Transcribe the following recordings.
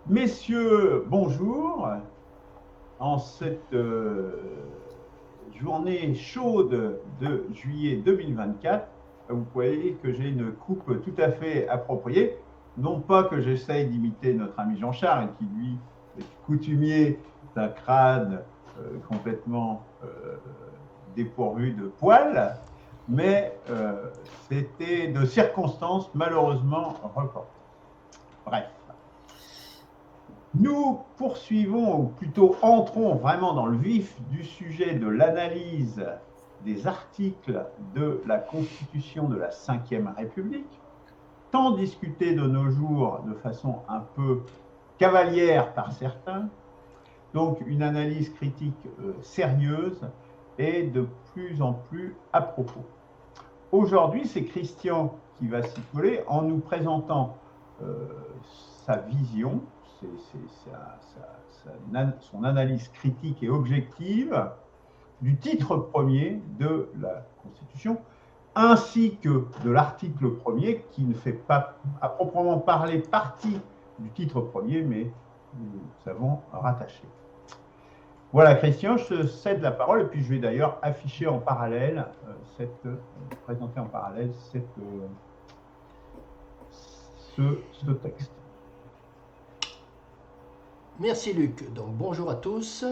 Messieurs, bonjour. En cette journée chaude de juillet 2024, vous voyez que j'ai une coupe tout à fait appropriée. Non pas que j'essaye d'imiter notre ami Jean-Charles, qui lui est coutumier d'un crâne complètement dépourvu de poils, mais c'était de circonstances malheureusement reportées. Bref. Nous poursuivons, ou plutôt entrons vraiment dans le vif du sujet de l'analyse des articles de la Constitution de la Ve République, tant discutée de nos jours de façon un peu cavalière par certains, donc une analyse critique sérieuse et de plus en plus à propos. Aujourd'hui, c'est Christian qui va s'y coller en nous présentant sa vision, son analyse critique et objective du titre premier de la Constitution, ainsi que de l'article premier qui ne fait pas à proprement parler partie du titre premier, mais nous avons rattaché. Voilà, Christian, je te cède la parole et puis je vais d'ailleurs afficher en parallèle, présenter en parallèle ce texte. Merci Luc. Donc bonjour à tous.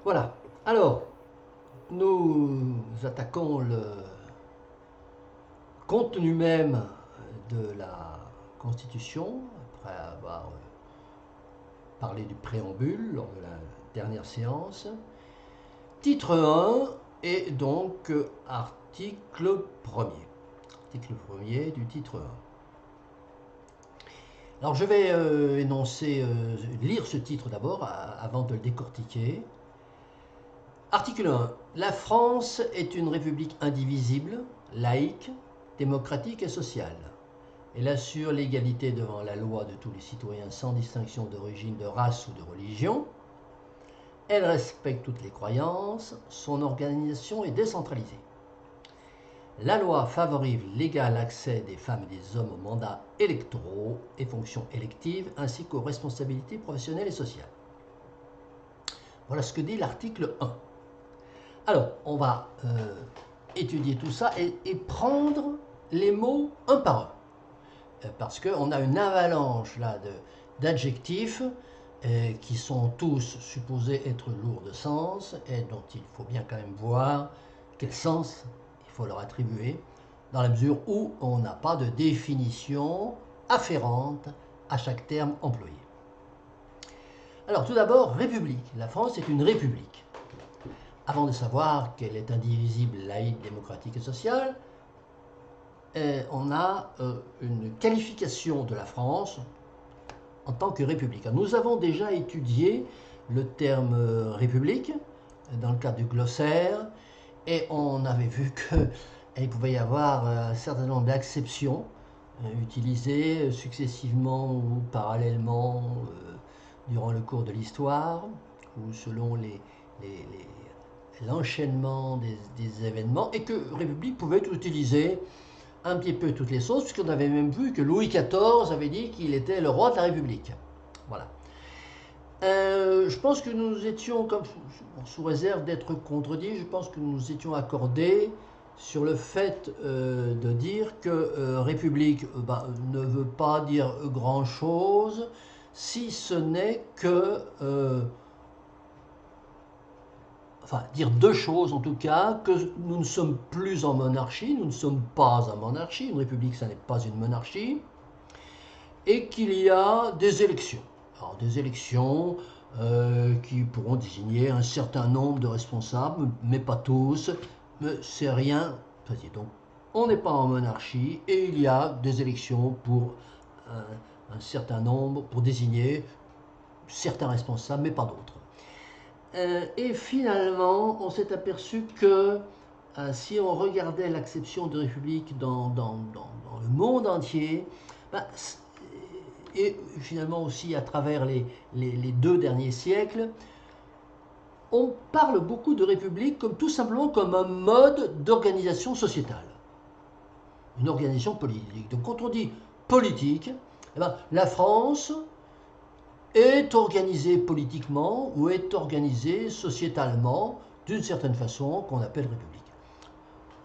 Voilà. Alors, nous attaquons le contenu même de la Constitution, après avoir parlé du préambule lors de la dernière séance. Titre 1 et donc article 1er. Article 1er du titre 1. Alors je vais lire ce titre d'abord avant de le décortiquer. Article 1. La France est une république indivisible, laïque, démocratique et sociale. Elle assure l'égalité devant la loi de tous les citoyens sans distinction d'origine, de race ou de religion. Elle respecte toutes les croyances. Son organisation est décentralisée. La loi favorise l'égal accès des femmes et des hommes aux mandats électoraux et fonctions électives, ainsi qu'aux responsabilités professionnelles et sociales. Voilà ce que dit l'article 1. Alors, on va étudier tout ça et prendre les mots un par un. Parce qu'on a une avalanche là d'adjectifs qui sont tous supposés être lourds de sens et dont il faut bien quand même voir quel sens il faut leur attribuer, dans la mesure où on n'a pas de définition afférente à chaque terme employé. Alors tout d'abord, république. La France est une république. Avant de savoir qu'elle est indivisible, laïque, démocratique et sociale, on a une qualification de la France en tant que république. Nous avons déjà étudié le terme république dans le cadre du glossaire et on avait vu qu'il pouvait y avoir un certain nombre d'acceptions utilisées successivement ou parallèlement durant le cours de l'histoire ou selon l'enchaînement des événements, et que république pouvait être utilisée un petit peu toutes les sauces, puisqu'on avait même vu que Louis XIV avait dit qu'il était le roi de la République. Voilà. Je pense que nous étions, comme sous réserve d'être contredits, je pense que nous étions accordés sur le fait de dire que République ne veut pas dire grand-chose, si ce n'est que dire deux choses en tout cas, que nous ne sommes plus en monarchie, nous ne sommes pas en monarchie, une république ça n'est pas une monarchie, et qu'il y a des élections. Alors des élections qui pourront désigner un certain nombre de responsables, mais pas tous, mais c'est rien. Donc on n'est pas en monarchie et il y a des élections pour un certain nombre, pour désigner certains responsables, mais pas d'autres. Et finalement, on s'est aperçu que si on regardait l'acception de république dans le monde entier, et finalement aussi à travers les 2 derniers siècles, on parle beaucoup de république comme tout simplement comme un mode d'organisation sociétale, une organisation politique. Donc quand on dit politique, Eh ben, la France est organisée politiquement ou est organisée sociétalement d'une certaine façon qu'on appelle république.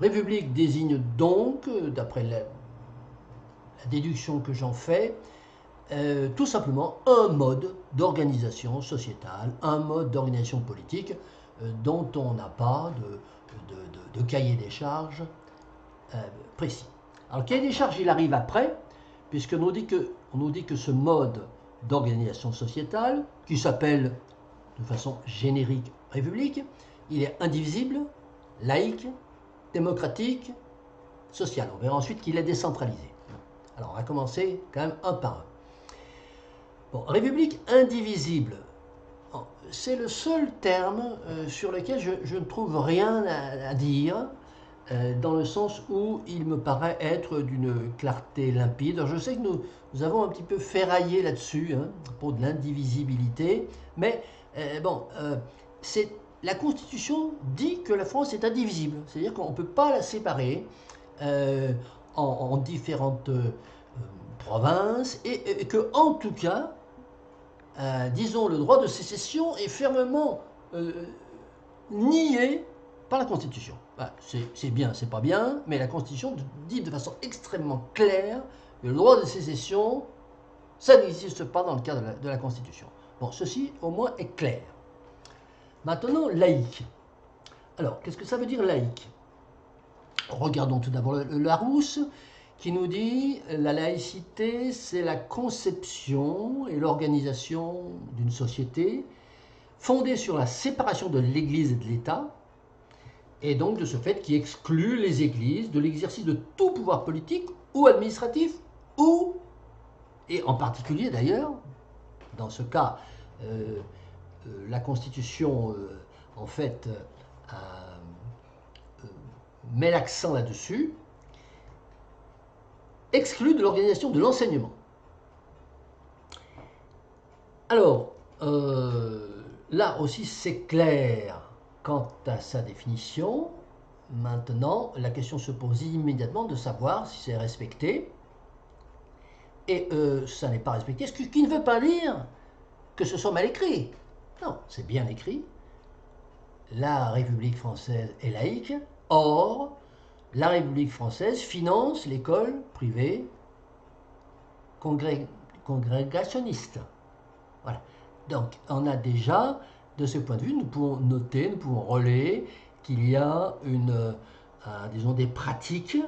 République désigne donc, d'après la déduction que j'en fais, tout simplement un mode d'organisation sociétale, un mode d'organisation politique dont on n'a pas de cahier des charges précis. Alors le cahier des charges, il arrive après, puisqu'on nous dit que ce mode d'organisation sociétale, qui s'appelle de façon générique république, il est indivisible, laïque, démocratique, social. On verra ensuite qu'il est décentralisé. Alors on va commencer quand même un par un. Bon, république indivisible, c'est le seul terme sur lequel je ne trouve rien à dire, dans le sens où il me paraît être d'une clarté limpide. Alors, je sais que nous avons un petit peu ferraillé là-dessus, hein, pour de l'indivisibilité, mais la Constitution dit que la France est indivisible, c'est-à-dire qu'on ne peut pas la séparer en différentes provinces, et que, en tout cas, disons, le droit de sécession est fermement nié par la Constitution. C'est bien, c'est pas bien, mais la Constitution dit de façon extrêmement claire que le droit de sécession, ça n'existe pas dans le cadre de la Constitution. Bon, ceci au moins est clair. Maintenant, laïque. Alors, qu'est-ce que ça veut dire laïque? Regardons tout d'abord le Larousse, qui nous dit la laïcité, c'est la conception et l'organisation d'une société fondée sur la séparation de l'Église et de l'État, et donc de ce fait qui exclut les églises de l'exercice de tout pouvoir politique ou administratif, ou, et en particulier d'ailleurs, dans ce cas, la Constitution en fait met l'accent là-dessus, exclut de l'organisation de l'enseignement. Alors, là aussi c'est clair quant à sa définition. Maintenant, la question se pose immédiatement de savoir si c'est respecté. Et ça n'est pas respecté, ce qui ne veut pas dire que ce soit mal écrit. Non, c'est bien écrit. La République française est laïque. Or, la République française finance l'école privée congrégationniste. Voilà. Donc, on a déjà, de ce point de vue, nous pouvons noter, nous pouvons relayer qu'il y a disons, des pratiques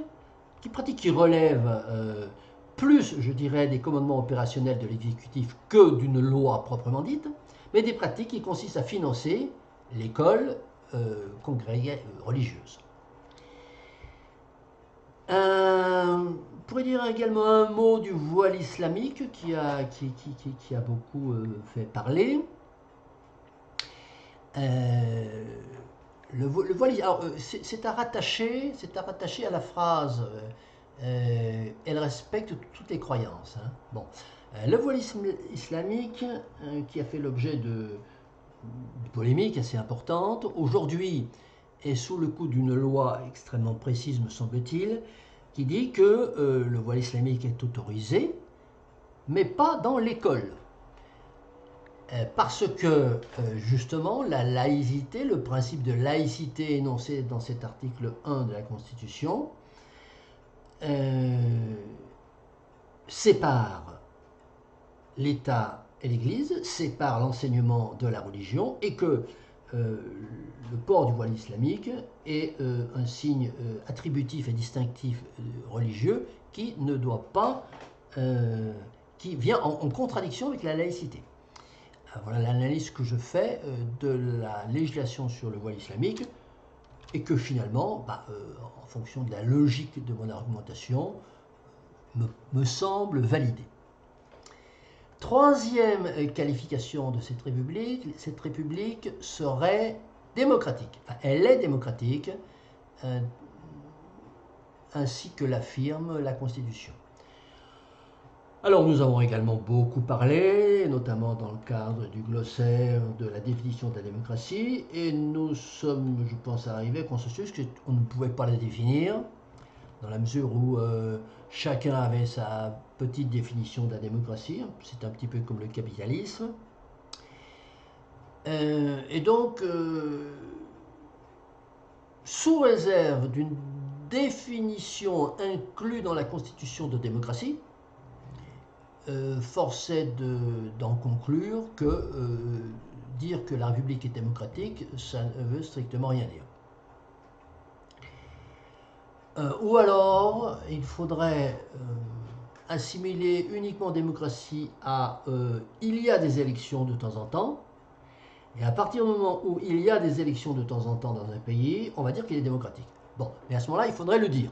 qui relèvent plus, je dirais, des commandements opérationnels de l'exécutif que d'une loi proprement dite, mais des pratiques qui consistent à financer l'école religieuse. On pourrait dire également un mot du voile islamique qui a beaucoup fait parler. Le voile, alors, c'est à rattacher à la phrase elle respecte toutes les croyances. Hein. Bon. Le voile islamique qui a fait l'objet de polémiques assez importantes, aujourd'hui est sous le coup d'une loi extrêmement précise, me semble-t-il, qui dit que le voile islamique est autorisé, mais pas dans l'école. Parce que, justement, la laïcité, le principe de laïcité énoncé dans cet article 1 de la Constitution, sépare l'État et l'Église, sépare l'enseignement de la religion, et que le port du voile islamique est un signe attributif et distinctif religieux qui ne doit pas, qui vient en contradiction avec la laïcité. Voilà l'analyse que je fais de la législation sur le voile islamique, et que finalement, en fonction de la logique de mon argumentation, me semble validée. Troisième qualification de cette république serait démocratique. Enfin, elle est démocratique, ainsi que l'affirme la Constitution. Alors nous avons également beaucoup parlé, notamment dans le cadre du glossaire de la définition de la démocratie, et nous sommes, je pense, arrivés à consensus qu'on ne pouvait pas la définir, dans la mesure où chacun avait sa petite définition de la démocratie. C'est un petit peu comme le capitalisme. Et donc, sous réserve d'une définition inclue dans la Constitution de démocratie, force est d'en conclure que dire que la République est démocratique, ça ne veut strictement rien dire. Ou alors, il faudrait assimiler uniquement démocratie à il y a des élections de temps en temps, et à partir du moment où il y a des élections de temps en temps dans un pays, on va dire qu'il est démocratique. Bon, mais à ce moment-là, il faudrait le dire.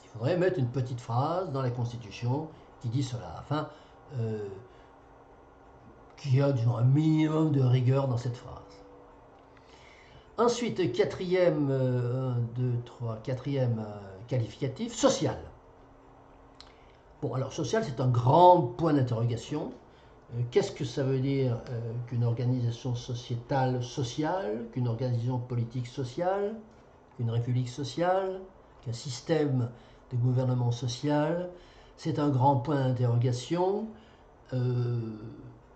Il faudrait mettre une petite phrase dans la Constitution qui dit cela, afin qu'il y a disons, un minimum de rigueur dans cette phrase. Ensuite, quatrième qualificatif, social. Bon, alors social, c'est un grand point d'interrogation. Qu'est-ce que ça veut dire qu'une organisation sociétale sociale, qu'une organisation politique sociale, qu'une république sociale, qu'un système de gouvernement social? C'est un grand point d'interrogation.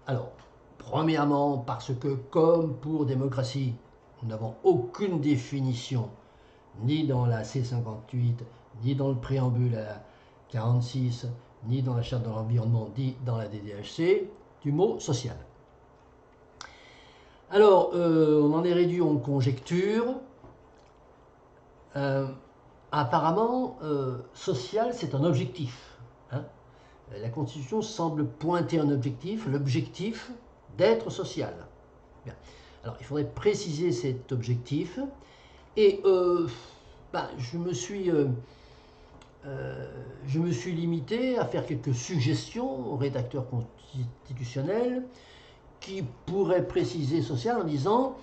Alors, premièrement, parce que comme pour démocratie, nous n'avons aucune définition, ni dans la C58, ni dans le préambule à la 46, ni dans la charte de l'environnement, ni dans la DDHC, du mot social. Alors, on en est réduit en conjecture. Apparemment, social, c'est un objectif. Hein. La Constitution semble pointer un objectif, l'objectif d'être social. Bien. Alors, il faudrait préciser cet objectif. Et je me suis limité à faire quelques suggestions au rédacteur constitutionnel qui pourrait préciser social en disant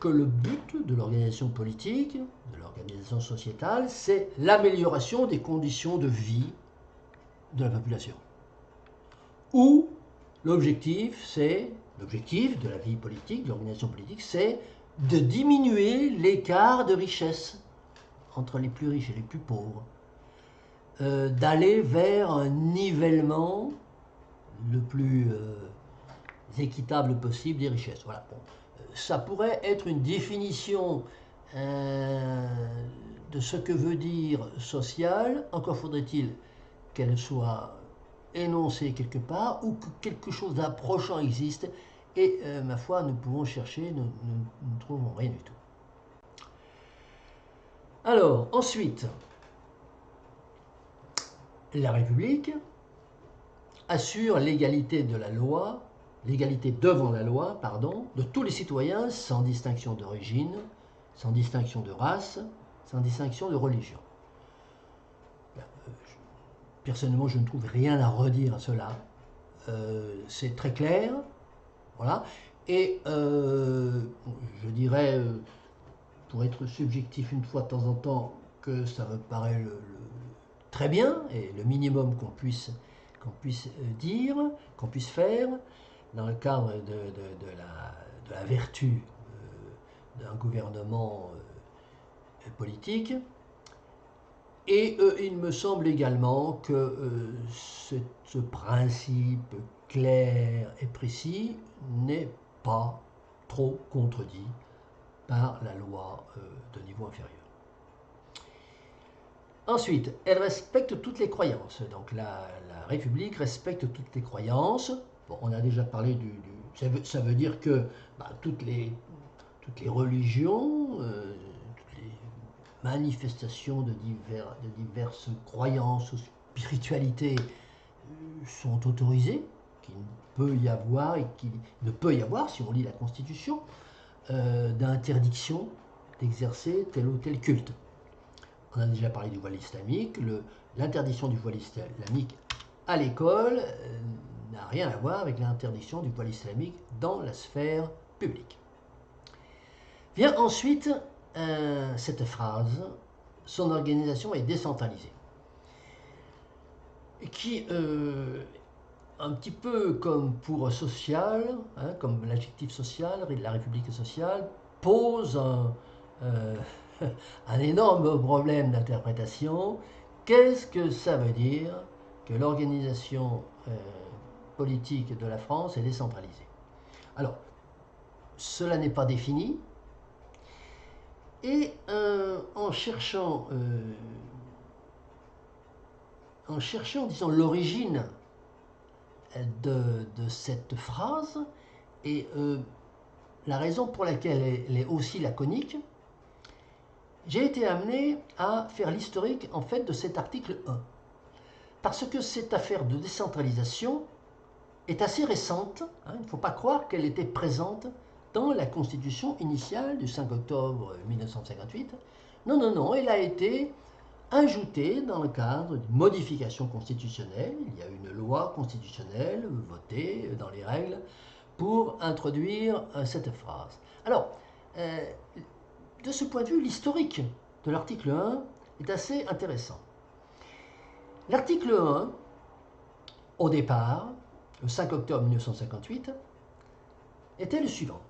que le but de l'organisation politique, de l'organisation sociétale, c'est l'amélioration des conditions de vie de la population. Ou l'objectif de la vie politique, de l'organisation politique, c'est de diminuer l'écart de richesse entre les plus riches et les plus pauvres, d'aller vers un nivellement le plus équitable possible des richesses. Voilà. Bon. Ça pourrait être une définition de ce que veut dire social. Encore faudrait-il qu'elle soit énoncée quelque part ou que quelque chose d'approchant existe. Et ma foi, nous pouvons chercher, nous ne trouvons rien du tout. Alors, ensuite, la République assure l'égalité de la loi, l'égalité devant la loi, pardon, de tous les citoyens sans distinction d'origine, sans distinction de race, sans distinction de religion. Personnellement, je ne trouve rien à redire à cela. C'est très clair. Voilà. Et je dirais, pour être subjectif une fois de temps en temps, que ça me paraît très bien et le minimum qu'on puisse dire, qu'on puisse faire dans le cadre de la vertu d'un gouvernement politique. Et il me semble également que ce principe clair et précis n'est pas trop contredit par la loi de niveau inférieur. Ensuite, elle respecte toutes les croyances. Donc la République respecte toutes les croyances. Bon, on a déjà parlé ça veut dire que toutes les religions, toutes les manifestations de diverses croyances ou spiritualités sont autorisées, qu'il peut y avoir et qu'il ne peut y avoir, si on lit la Constitution, d'interdiction d'exercer tel ou tel culte. On a déjà parlé du voile islamique. L'interdiction du voile islamique à l'école n'a rien à voir avec l'interdiction du voile islamique dans la sphère publique. Vient ensuite cette phrase, son organisation est décentralisée, qui, un petit peu comme pour social, comme l'adjectif social, la République sociale, pose un énorme problème d'interprétation. Qu'est-ce que ça veut dire que l'organisation politique de la France est décentralisée? Alors, cela n'est pas défini. Et en cherchant, disons, l'origine de cette phrase et la raison pour laquelle elle est aussi laconique, j'ai été amené à faire l'historique en fait de cet article 1. Parce que cette affaire de décentralisation est assez récente, hein, il ne faut pas croire qu'elle était présente dans la constitution initiale du 5 octobre 1958. Non, non, non, elle a été ajoutée dans le cadre d'une modification constitutionnelle. Il y a une loi constitutionnelle votée dans les règles pour introduire cette phrase. Alors, de ce point de vue, l'historique de l'article 1 est assez intéressant. L'article 1, au départ, le 5 octobre 1958, était le suivant.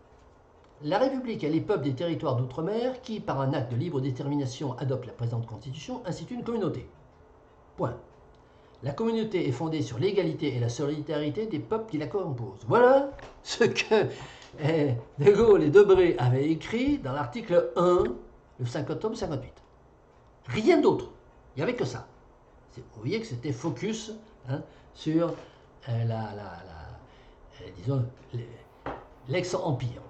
La République est les peuples des territoires d'outre-mer qui, par un acte de libre détermination, adoptent la présente Constitution, institue une communauté. Point. La communauté est fondée sur l'égalité et la solidarité des peuples qui la composent. Voilà ce que De Gaulle et Debré avaient écrit dans l'article 1, le 5 octobre 1958. Rien d'autre. Il n'y avait que ça. Vous voyez que c'était focus sur disons, l'ex-empire.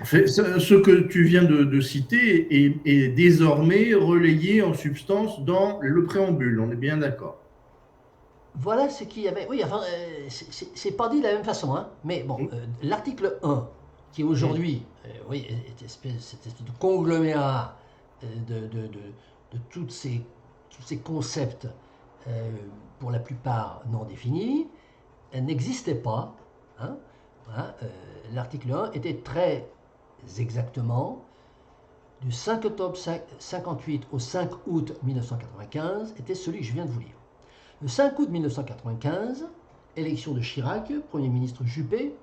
Ce que tu viens de citer est désormais relayé en substance dans le préambule, on est bien d'accord. Voilà ce qu'il y avait. Oui, enfin, c'est pas dit de la même façon, hein, mais bon, l'article 1, qui aujourd'hui, oui, est cette espèce de conglomérat de tous ces concepts, pour la plupart non définis, n'existait pas. Hein, l'article 1 était très exactement du 5 octobre 1958 au 5 août 1995, était celui que je viens de vous lire. Le 5 août 1995, élection de Chirac, Premier ministre Juppé,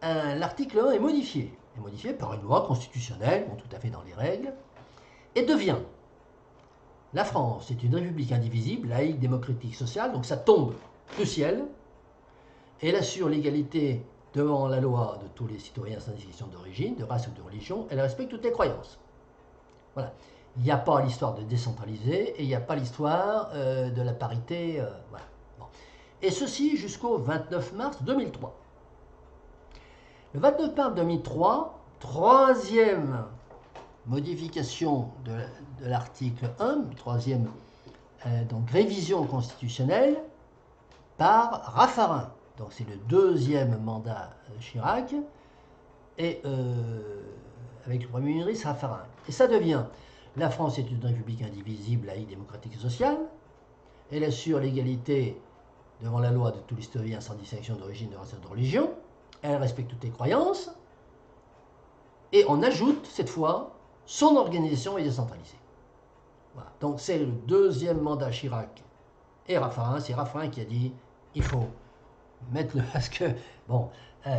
l'article 1 est modifié par une loi constitutionnelle, bon, tout à fait dans les règles, et devient: la France est une république indivisible, laïque, démocratique, sociale, donc ça tombe du ciel. Elle assure l'égalité devant la loi de tous les citoyens sans distinction d'origine, de race ou de religion. Elle respecte toutes les croyances. Voilà. Il n'y a pas l'histoire de décentraliser et il n'y a pas l'histoire de la parité. Voilà. Bon. Et ceci jusqu'au 29 mars 2003. Le 29 mars 2003, troisième modification de l'article 1, troisième donc révision constitutionnelle par Raffarin. Donc c'est le deuxième mandat Chirac, et avec le Premier ministre Raffarin. Et ça devient: la France est une république indivisible, laïque, démocratique et sociale. Elle assure l'égalité devant la loi de tous les citoyens sans distinction d'origine, de race ou de religion. Elle respecte toutes les croyances. Et on ajoute, cette fois, son organisation est décentralisée. Voilà. Donc c'est le deuxième mandat Chirac et Raffarin. C'est Raffarin qui a dit: il faut mettre-le, parce que, bon,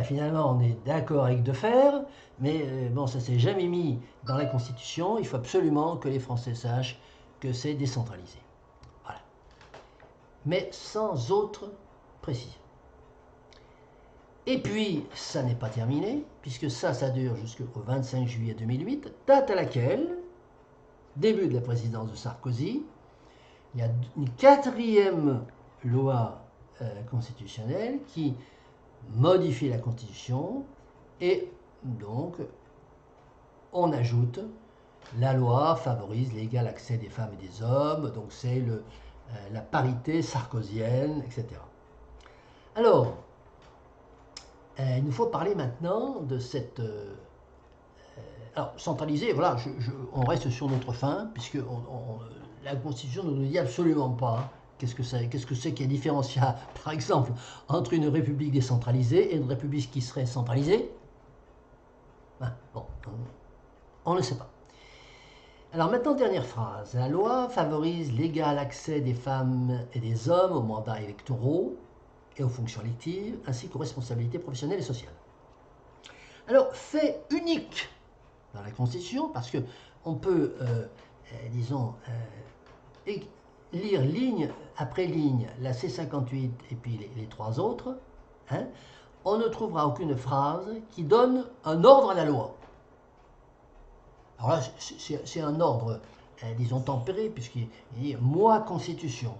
finalement, on est d'accord avec Defferre, mais bon, ça ne s'est jamais mis dans la Constitution. Il faut absolument que les Français sachent que c'est décentralisé. Voilà. Mais sans autre précision. Et puis, ça n'est pas terminé, puisque ça dure jusqu'au 25 juillet 2008, date à laquelle, début de la présidence de Sarkozy, il y a une quatrième loi constitutionnelle qui modifie la Constitution, et donc on ajoute: la loi favorise l'égal accès des femmes et des hommes, donc c'est la parité sarkozienne, etc. Alors, il nous faut parler maintenant de cette... alors, centralisée, voilà, on reste sur notre fin, puisque la Constitution ne nous dit absolument pas qu'est-ce que c'est qu'il y a différence, par exemple, entre une république décentralisée et une république qui serait centralisée. Bon, on ne le sait pas. Alors maintenant, dernière phrase. La loi favorise l'égal accès des femmes et des hommes aux mandats électoraux et aux fonctions électives, ainsi qu'aux responsabilités professionnelles et sociales. Alors, fait unique dans la Constitution, parce qu'on peut, disons, lire ligne après ligne la C58 et puis les trois autres, hein, on ne trouvera aucune phrase qui donne un ordre à la loi. Alors là, c'est un ordre, disons, tempéré, puisqu'il dit « moi, Constitution,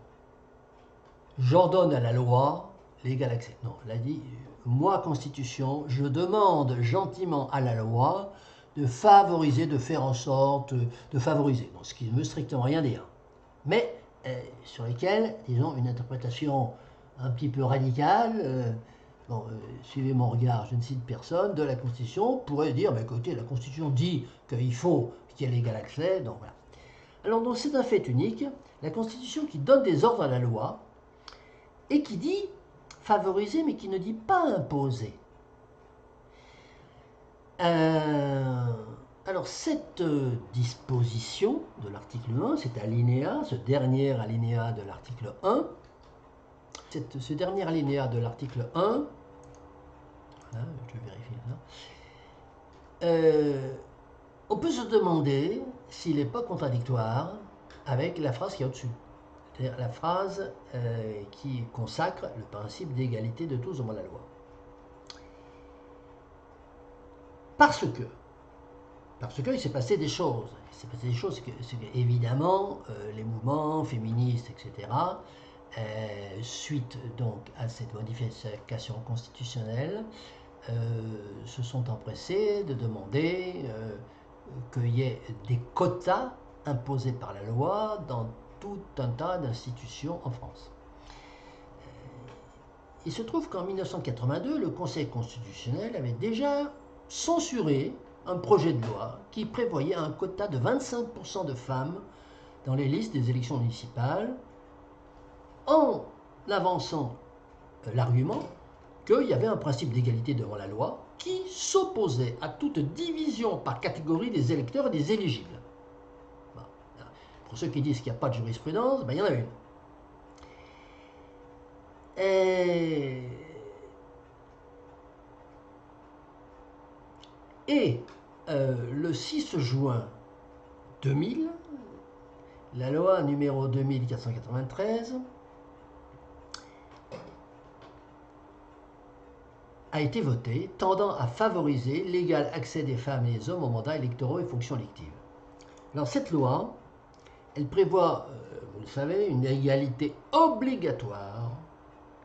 j'ordonne à la loi l'égal accès ». Non, il a dit « moi, Constitution, je demande gentiment à la loi de favoriser, de faire en sorte de favoriser ». Donc, ce qui ne veut strictement rien dire. Mais sur lesquels, disons, une interprétation un petit peu radicale, suivez mon regard, je ne cite personne, de la Constitution, pourrait dire, mais écoutez, la Constitution dit qu'il faut qu'il y ait l'égal accès, donc voilà. Alors, donc, c'est un fait unique, la Constitution qui donne des ordres à la loi, et qui dit favoriser, mais qui ne dit pas imposer. Alors, cette disposition de l'article 1, cet alinéa, ce dernier alinéa de l'article 1, ce dernier alinéa de l'article 1, voilà, je vérifie là, on peut se demander s'il n'est pas contradictoire avec la phrase qui est au-dessus. C'est-à-dire la phrase qui consacre le principe d'égalité de tous devant la loi. Parce qu'il s'est passé des choses. Il s'est passé des choses, c'est que évidemment, les mouvements féministes, etc., suite donc à cette modification constitutionnelle, se sont empressés de demander qu'il y ait des quotas imposés par la loi dans tout un tas d'institutions en France. Il se trouve qu'en 1982, le Conseil constitutionnel avait déjà censuré un projet de loi qui prévoyait un quota de 25% de femmes dans les listes des élections municipales, en avançant l'argument qu'il y avait un principe d'égalité devant la loi qui s'opposait à toute division par catégorie des électeurs et des éligibles. Bon. Pour ceux qui disent qu'il n'y a pas de jurisprudence, ben, il y en a une. Et le 6 juin 2000, la loi numéro 2493 a été votée, tendant à favoriser l'égal accès des femmes et des hommes aux mandats électoraux et fonctions électives. Alors cette loi, elle prévoit, vous le savez, une égalité obligatoire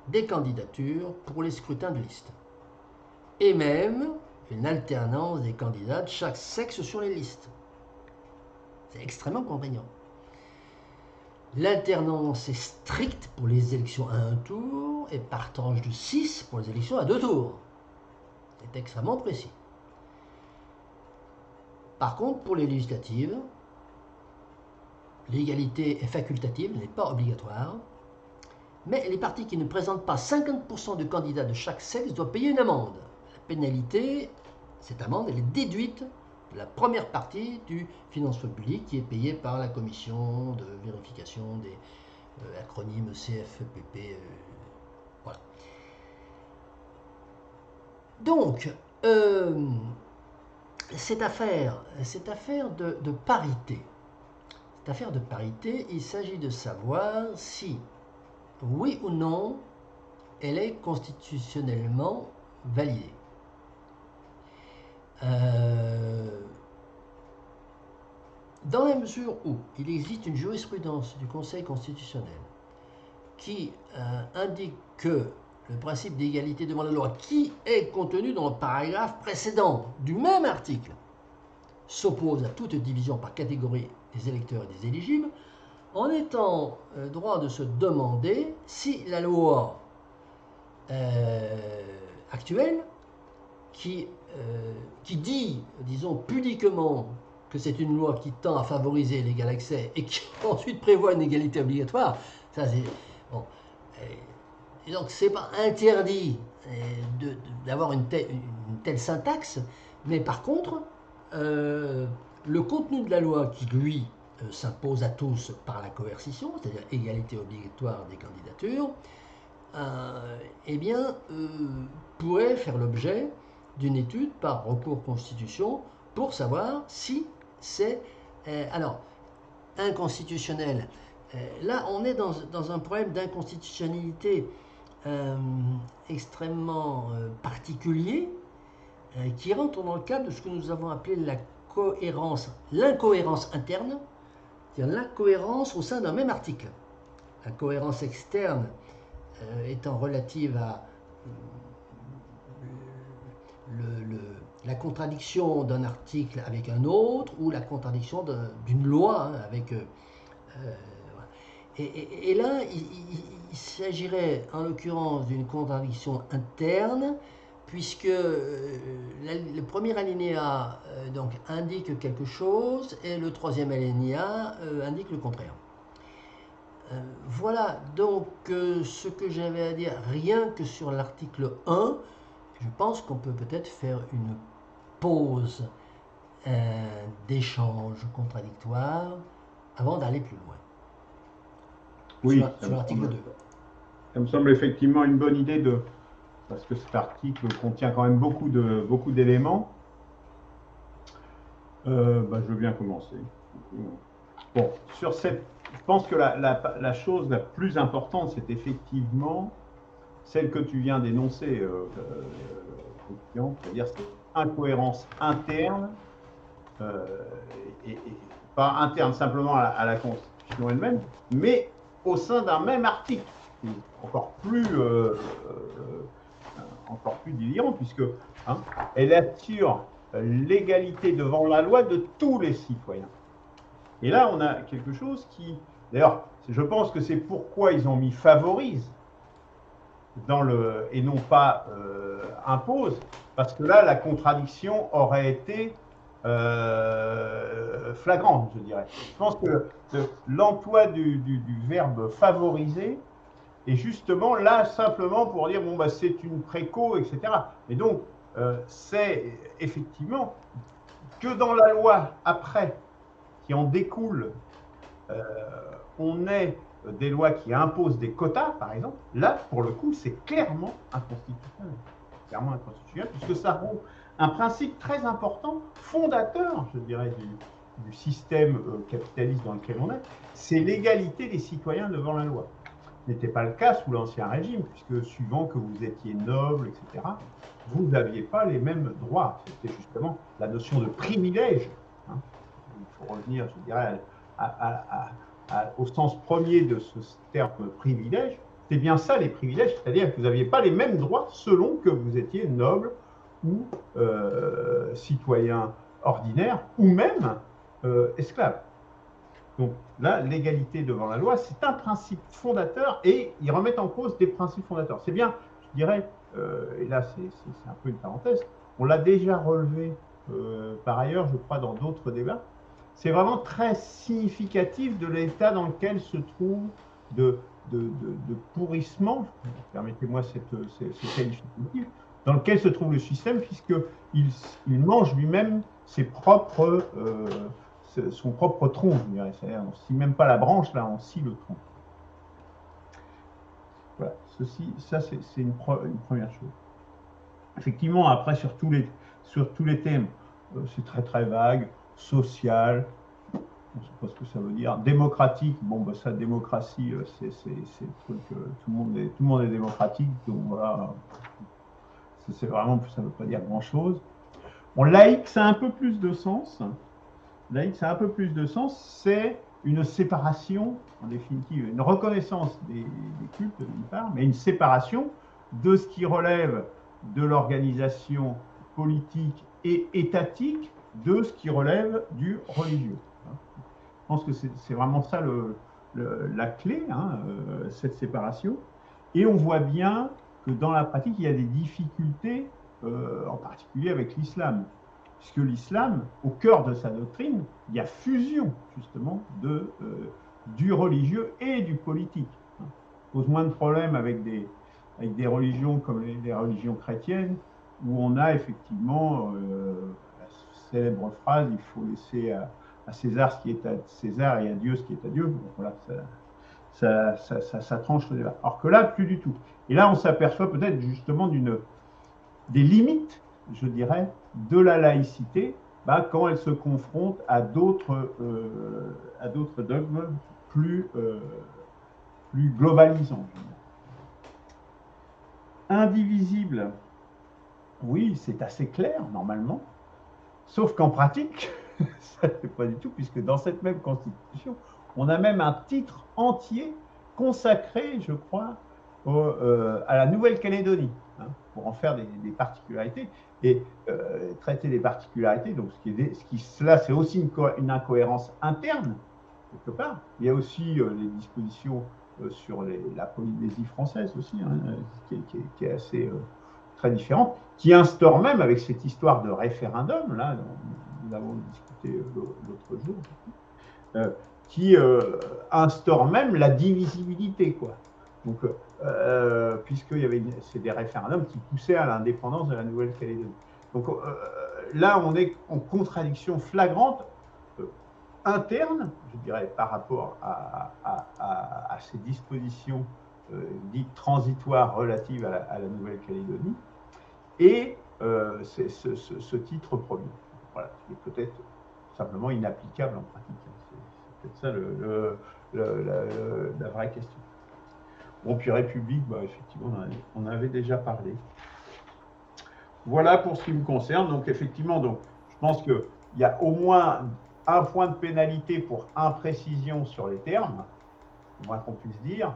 des candidatures pour les scrutins de liste, et même une alternance des candidats de chaque sexe sur les listes. C'est extrêmement contraignant. L'alternance est stricte pour les élections à un tour et par tranche de 6 pour les élections à 2 tours. C'est extrêmement précis. Par contre, pour les législatives, l'égalité est facultative, elle n'est pas obligatoire, mais les partis qui ne présentent pas 50% de candidats de chaque sexe doivent payer une amende. La pénalité, cette amende, elle est déduite de la première partie du financement public qui est payée par la commission de vérification des acronymes CFPP. Voilà. Donc, cette affaire de parité, il s'agit de savoir si, oui ou non, elle est constitutionnellement validée. Dans la mesure où il existe une jurisprudence du Conseil constitutionnel qui indique que le principe d'égalité devant la loi, qui est contenu dans le paragraphe précédent du même article, s'oppose à toute division par catégorie des électeurs et des éligibles, en étant droit de se demander si la loi actuelle, qui dit, disons, pudiquement que c'est une loi qui tend à favoriser l'égal accès et qui ensuite prévoit une égalité obligatoire, ça c'est... Bon, et donc c'est pas interdit d'avoir une telle syntaxe, mais par contre, le contenu de la loi qui, lui, s'impose à tous par la coercition, c'est-à-dire égalité obligatoire des candidatures, eh bien, pourrait faire l'objet d'une étude par recours constitution pour savoir si c'est alors inconstitutionnel. Là, on est dans un problème d'inconstitutionnalité extrêmement particulier qui rentre dans le cadre de ce que nous avons appelé l'incohérence interne, c'est-à-dire l'incohérence au sein d'un même article. La cohérence externe étant relative à la contradiction d'un article avec un autre ou la contradiction d'une loi avec. Et là, il s'agirait en l'occurrence d'une contradiction interne, puisque le premier alinéa donc, indique quelque chose et le troisième alinéa indique le contraire. Voilà donc ce que j'avais à dire rien que sur l'article 1. Je pense qu'on peut peut-être faire une pause d'échange contradictoire avant d'aller plus loin. Oui, sur l'article 2. Ça me semble effectivement une bonne idée parce que cet article contient quand même beaucoup d'éléments. Je veux bien commencer. Bon, je pense que la chose la plus importante, c'est effectivement celle que tu viens d'énoncer, c'est-à-dire cette incohérence interne, et pas interne simplement à la Constitution elle-même, mais au sein d'un même article, encore plus délirant, puisque elle assure l'égalité devant la loi de tous les citoyens. Et là, on a quelque chose qui, d'ailleurs, je pense que c'est pourquoi ils ont mis favorise et non pas impose, parce que là, la contradiction aurait été flagrante, je dirais. Je pense que l'emploi du verbe favoriser est justement là simplement pour dire bon, c'est une préco, etc. Et donc, c'est effectivement que dans la loi après, qui en découle, on ait des lois qui imposent des quotas, par exemple. Là, pour le coup, c'est clairement inconstitutionnel. Clairement inconstitutionnel, puisque ça rompt un principe très important, fondateur, je dirais, du système capitaliste dans lequel on est, c'est l'égalité des citoyens devant la loi. Ce n'était pas le cas sous l'Ancien Régime, puisque suivant que vous étiez noble, etc., vous n'aviez pas les mêmes droits. C'était justement la notion de privilège. Il faut revenir, je dirais, au sens premier de ce terme privilège. C'est bien ça, les privilèges, c'est-à-dire que vous n'aviez pas les mêmes droits selon que vous étiez noble ou citoyen ordinaire, ou même esclave. Donc là, l'égalité devant la loi, c'est un principe fondateur et ils remettent en cause des principes fondateurs. C'est bien, je dirais, et là c'est un peu une parenthèse, on l'a déjà relevé par ailleurs, je crois, dans d'autres débats. C'est vraiment très significatif de l'état dans lequel se trouve de pourrissement, permettez-moi ce qualificatif, dans lequel se trouve le système, puisqu'il mange lui-même son propre tronc, je dirais. C'est-à-dire, on ne scie même pas la branche, là, on scie le tronc. Voilà, ça c'est une première chose. Effectivement, après, sur tous les thèmes, c'est très très vague, social, on ne sait pas ce que ça veut dire, démocratique, bon, ça, démocratie, c'est le truc, tout le monde est démocratique, donc voilà, c'est vraiment, ça ne veut pas dire grand-chose. Bon, laïque, ça a un peu plus de sens. Laïque, ça a un peu plus de sens, c'est une séparation, en définitive, une reconnaissance des cultes d'une part, mais une séparation de ce qui relève de l'organisation politique et étatique de ce qui relève du religieux. Je pense que c'est vraiment ça la clé, cette séparation. Et on voit bien que dans la pratique, il y a des difficultés, en particulier avec l'islam. Puisque l'islam, au cœur de sa doctrine, il y a fusion, justement, du religieux et du politique. Ça pose moins de problèmes avec des religions comme les religions chrétiennes, où on a effectivement la célèbre phrase « il faut laisser à César ce qui est à César et à Dieu ce qui est à Dieu ». Bon, voilà, ça tranche le débat. Alors que là, plus du tout. Et là, on s'aperçoit peut-être justement des limites, je dirais, de la laïcité quand elle se confronte à d'autres dogmes plus, plus globalisants. Indivisible, oui, c'est assez clair normalement, sauf qu'en pratique, ça ne l'est pas du tout, puisque dans cette même constitution, on a même un titre entier consacré, je crois, à la Nouvelle-Calédonie, hein, pour en faire des particularités. Et traiter des particularités, donc là, c'est aussi une incohérence interne, quelque part. Il y a aussi les dispositions sur la Polynésie française aussi, hein, qui est assez très différente, qui instaure même, avec cette histoire de référendum, là, dont nous avons discuté l'autre jour, qui instaure même la divisibilité, quoi. Donc, puisqu'il y avait c'est des référendums qui poussaient à l'indépendance de la Nouvelle-Calédonie. Donc là, on est en contradiction flagrante interne, je dirais, par rapport à ces dispositions dites transitoires relatives à la Nouvelle-Calédonie, et ce titre premier. Voilà, qui est peut-être simplement inapplicable en pratique. C'est peut-être ça la vraie question. Bon, puis République, effectivement, on avait déjà parlé. Voilà pour ce qui me concerne. Donc, effectivement, je pense qu'il y a au moins un point de pénalité pour imprécision sur les termes, au moins qu'on puisse dire,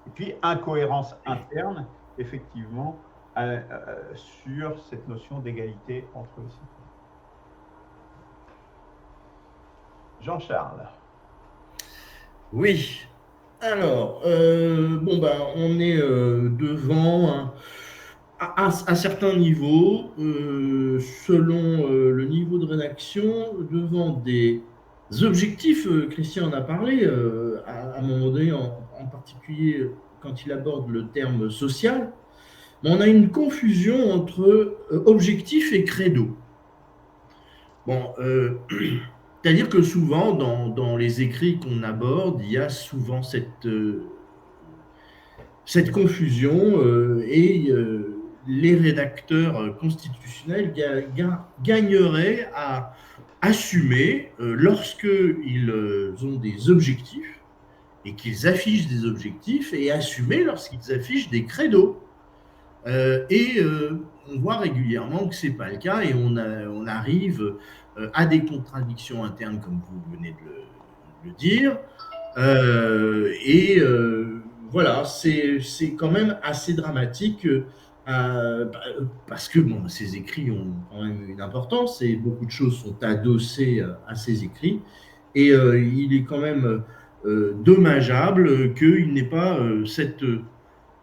et puis incohérence interne, effectivement, sur cette notion d'égalité entre les citoyens. Jean-Charles. Oui. Alors, on est devant à certains niveaux, selon le niveau de rédaction, devant des objectifs. Christian en a parlé à un moment donné, en particulier quand il aborde le terme social. Mais on a une confusion entre objectif et credo. Bon, c'est-à-dire que souvent, dans les écrits qu'on aborde, il y a souvent cette confusion et les rédacteurs constitutionnels gagneraient à assumer lorsqu'ils ont des objectifs et qu'ils affichent des objectifs, et assumer lorsqu'ils affichent des credos. On voit régulièrement que ce n'est pas le cas, et on arrive à des contradictions internes, comme vous venez de le dire. Voilà, c'est quand même assez dramatique parce que ces écrits ont quand même une importance et beaucoup de choses sont adossées à ces écrits. Et il est quand même dommageable qu'il n'ait pas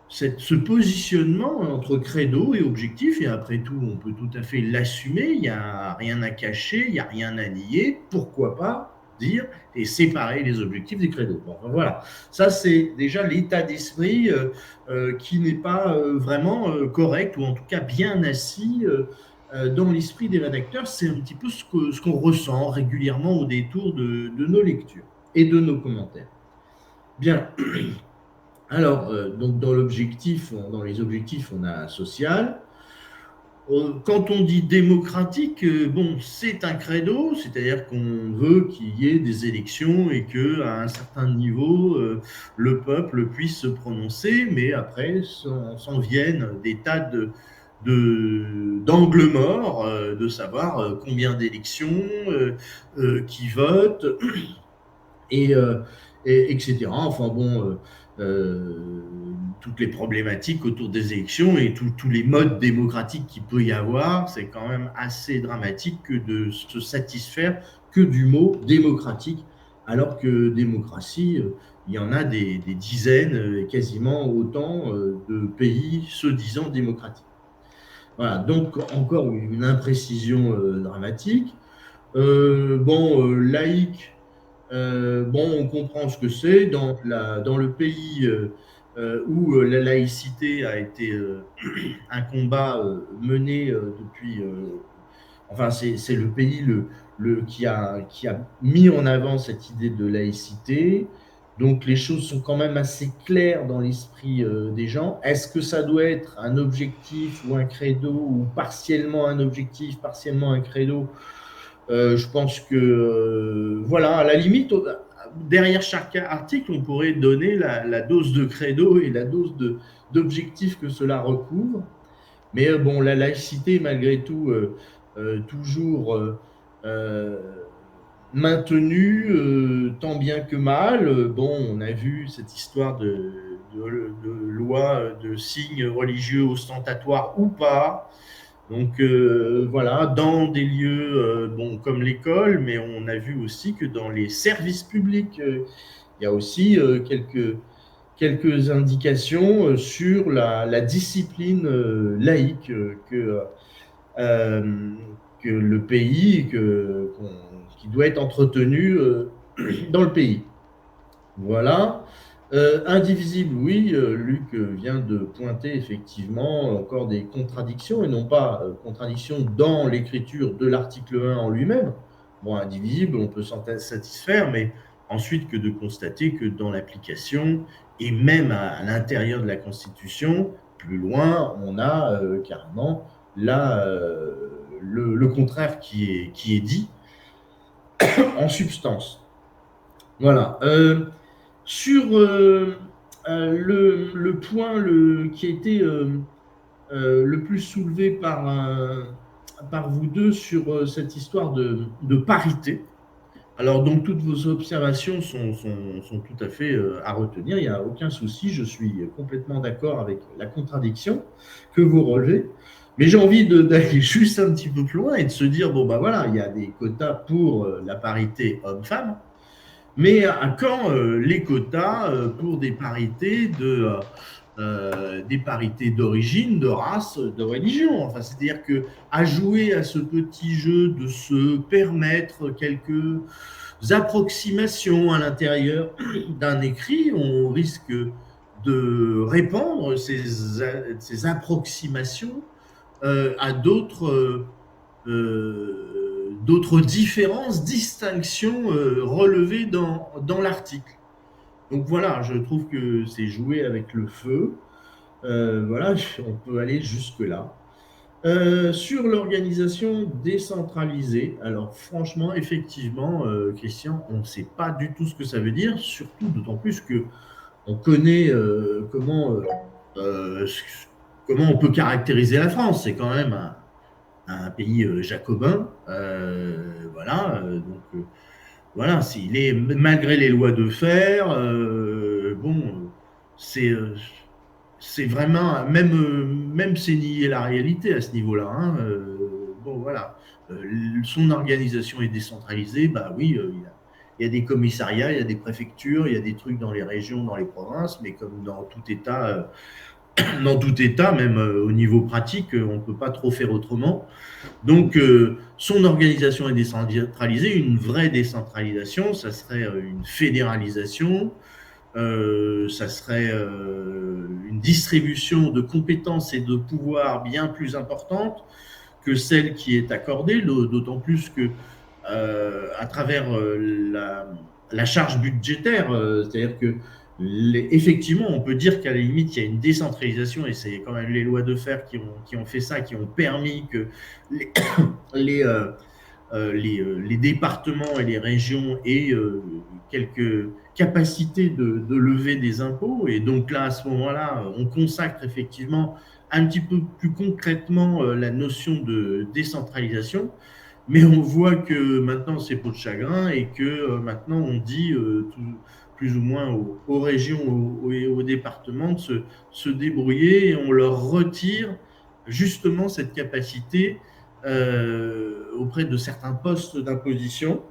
ce positionnement entre credo et objectif. Et après tout, on peut tout à fait l'assumer, il n'y a rien à cacher, il n'y a rien à nier. Pourquoi pas dire et séparer les objectifs des credos. Bon, voilà, ça c'est déjà l'état d'esprit qui n'est pas vraiment correct, ou en tout cas bien assis dans l'esprit des rédacteurs. C'est un petit peu ce qu'on ressent régulièrement au détour de nos lectures et de nos commentaires. Bien. Alors, donc dans les objectifs, on a social. Quand on dit démocratique, c'est un credo, c'est-à-dire qu'on veut qu'il y ait des élections et qu'à un certain niveau, le peuple puisse se prononcer, mais après, s'en viennent des tas d'angles morts, de savoir combien d'élections, qui votent, et etc. Enfin bon, toutes les problématiques autour des élections et tous les modes démocratiques qu'il peut y avoir, c'est quand même assez dramatique que de se satisfaire que du mot démocratique, alors que démocratie, il y en a des dizaines, quasiment autant de pays se disant démocratiques. Voilà, donc encore une imprécision dramatique. Laïque, on comprend ce que c'est dans le pays où la laïcité a été un combat mené depuis. C'est le pays qui a mis en avant cette idée de laïcité. Donc les choses sont quand même assez claires dans l'esprit des gens. Est-ce que ça doit être un objectif ou un credo, ou partiellement un objectif, partiellement un credo? Je pense que, voilà, à la limite, derrière chaque article, on pourrait donner la dose de credo et la dose d'objectif que cela recouvre. Mais bon, la laïcité, malgré tout, toujours maintenue, tant bien que mal. Bon, on a vu cette histoire de loi de signes religieux ostentatoires ou pas. Donc voilà, dans des lieux bon, comme l'école, mais on a vu aussi que dans les services publics, il y a aussi quelques indications sur la discipline laïque euh, que le pays, qui doit être entretenu dans le pays. Voilà. Indivisible, oui, Luc vient de pointer effectivement encore des contradictions, et non pas contradictions dans l'écriture de l'article 1 en lui-même. Bon, indivisible, on peut s'en satisfaire, mais ensuite que de constater que dans l'application, et même à l'intérieur de la Constitution, plus loin, on a carrément là le contraire qui est dit en substance. Voilà. Sur le point qui a été le plus soulevé par vous deux sur cette histoire de parité. Alors, donc, toutes vos observations sont tout à fait à retenir, il n'y a aucun souci, je suis complètement d'accord avec la contradiction que vous relevez. Mais j'ai envie d'aller juste un petit peu plus loin et de se dire, bon, ben voilà, il y a des quotas pour la parité homme-femme, mais à quand les quotas pour des parités des parités d'origine, de race, de religion? Enfin, c'est-à-dire que à jouer à ce petit jeu de se permettre quelques approximations à l'intérieur d'un écrit, on risque de répandre ces approximations à d'autres différences, distinctions relevées dans l'article. Donc voilà, je trouve que c'est jouer avec le feu. Voilà, on peut aller jusque-là. Sur l'organisation décentralisée, alors franchement, effectivement, Christian, on ne sait pas du tout ce que ça veut dire, surtout d'autant plus que on connaît euh, comment on peut caractériser la France. C'est quand même un pays jacobin, voilà. Donc voilà, s'il est malgré les lois de fer, bon, c'est c'est vraiment, même c'est nier la réalité à ce niveau-là, hein. Bon, voilà. Son organisation est décentralisée, bah oui, il y a des commissariats, il y a des préfectures, il y a des trucs dans les régions, dans les provinces, mais comme dans tout État, même au niveau pratique, on ne peut pas trop faire autrement. Donc, son organisation est décentralisée. Une vraie décentralisation, ça serait une fédéralisation, ça serait une distribution de compétences et de pouvoirs bien plus importante que celle qui est accordée, d'autant plus que à travers la charge budgétaire, c'est-à-dire que effectivement, on peut dire qu'à la limite, il y a une décentralisation, et c'est quand même les lois de fer qui ont fait ça, qui ont permis que les, les, les départements et les régions aient quelques capacités de lever des impôts. Et donc là, à ce moment-là, on consacre effectivement un petit peu plus concrètement la notion de décentralisation. Mais on voit que maintenant, c'est peau de chagrin, et que maintenant, on dit plus ou moins aux régions et aux départements de se débrouiller, et on leur retire justement cette capacité auprès de certains postes d'imposition.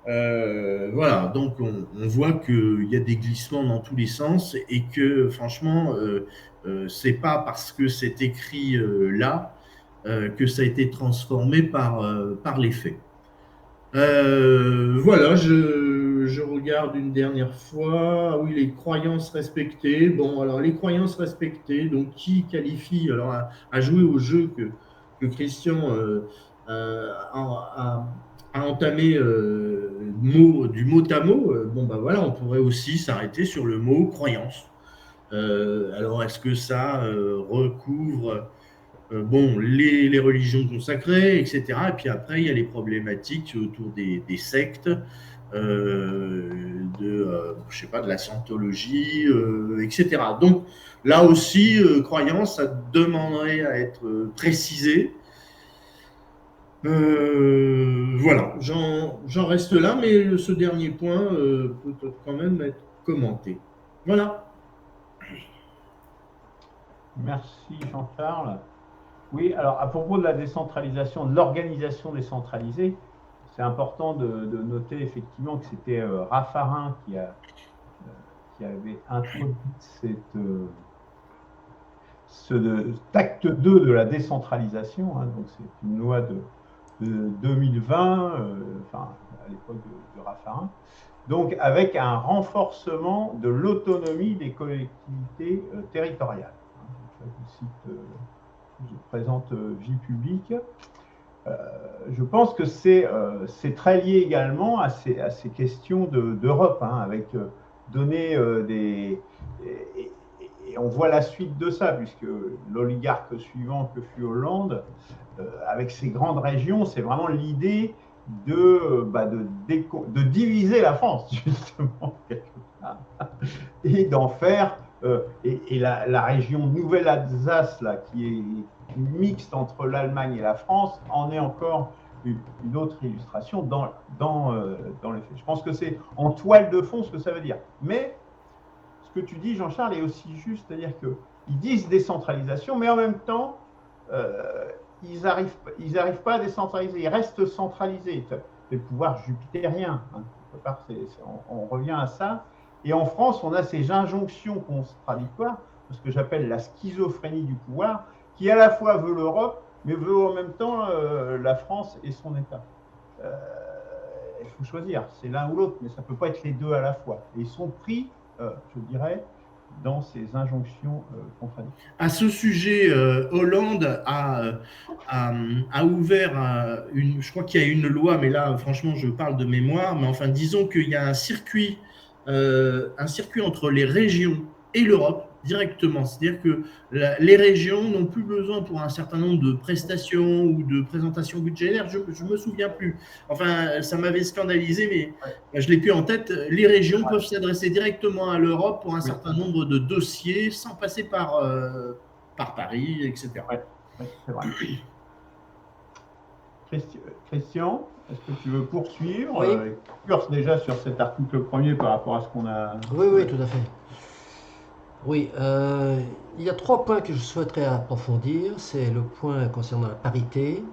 Voilà, donc on voit qu'il y a des glissements dans tous les sens, et que franchement, c'est pas parce que c'est écrit là que ça a été transformé par les faits. Voilà, je regarde une dernière fois. Oui, les croyances respectées. Bon, alors les croyances respectées, donc qui qualifie alors à jouer au jeu que Christian a entamé du mot à mot. Bon, bah voilà, on pourrait aussi s'arrêter sur le mot croyance. Alors, est-ce que ça recouvre bon, les religions consacrées, etc. Et puis après, il y a les problématiques autour des sectes, je sais pas, de la scientologie, etc. Donc là aussi, croyance, ça demanderait à être précisé. Voilà, j'en reste là, mais ce dernier point peut quand même être commenté. Voilà. Merci Jean-Charles. Oui, alors à propos de la décentralisation, de l'organisation décentralisée, c'est important de noter effectivement que c'était Raffarin qui avait introduit ce acte 2 de la décentralisation. Hein, donc c'est une loi de 2020, enfin à l'époque de Raffarin. Donc avec un renforcement de l'autonomie des collectivités territoriales. Hein, je présente vie publique. Je pense que c'est très lié également à ces questions d'Europe, hein, avec donner des... Et on voit la suite de ça, puisque l'oligarque suivant que fut Hollande, avec ses grandes régions, c'est vraiment l'idée de diviser la France, justement, quelque part, et d'en faire... et la région Nouvelle-Alsace, là, qui est mixte entre l'Allemagne et la France, en est encore une autre illustration dans les faits. Je pense que c'est en toile de fond ce que ça veut dire. Mais ce que tu dis, Jean-Charles, est aussi juste, c'est-à-dire qu'ils disent décentralisation, mais en même temps, ils n'arrivent pas à décentraliser, ils restent centralisés. C'est le pouvoir jupitérien. Hein. On revient à ça. Et en France, on a ces injonctions contradictoires, ce que j'appelle la schizophrénie du pouvoir, qui à la fois veut l'Europe, mais veut en même temps la France et son État. Il faut choisir, c'est l'un ou l'autre, mais ça ne peut pas être les deux à la fois. Et ils sont pris, je dirais, dans ces injonctions contradictoires. À ce sujet, Hollande a ouvert je crois qu'il y a une loi, mais là, franchement, je parle de mémoire, mais enfin, disons qu'il y a un circuit entre les régions et l'Europe directement. C'est-à-dire que les régions n'ont plus besoin pour un certain nombre de prestations ou de présentations budgétaires. Je ne me souviens plus. Enfin, ça m'avait scandalisé, mais je ne l'ai plus en tête. Les régions peuvent s'adresser directement à l'Europe pour un certain nombre de dossiers sans passer par Paris, etc. Oui, c'est vrai. Christian, est-ce que tu veux poursuivre déjà sur cet article premier par rapport à ce qu'on a... Oui, tout à fait. Oui, il y a 3 points que je souhaiterais approfondir. C'est le point concernant la parité.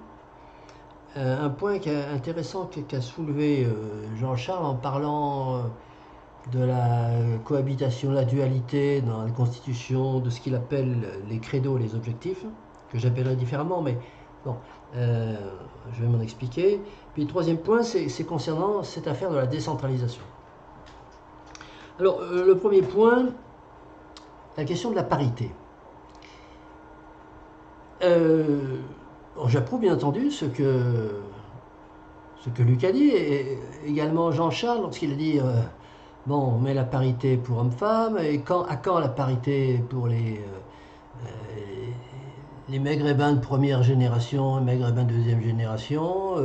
Un point intéressant qu'a soulevé Jean-Charles en parlant de la cohabitation, la dualité dans la Constitution, de ce qu'il appelle les credos et les objectifs, que j'appellerais différemment, mais bon, je vais m'en expliquer. Puis le 3e point, c'est concernant cette affaire de la décentralisation. Alors, le premier point, la question de la parité. J'approuve bien entendu ce que Luc a dit, et également Jean-Charles, lorsqu'il a dit bon, on met la parité pour hommes-femmes, et à quand la parité pour les maghrébins de première génération, les maghrébins de deuxième génération,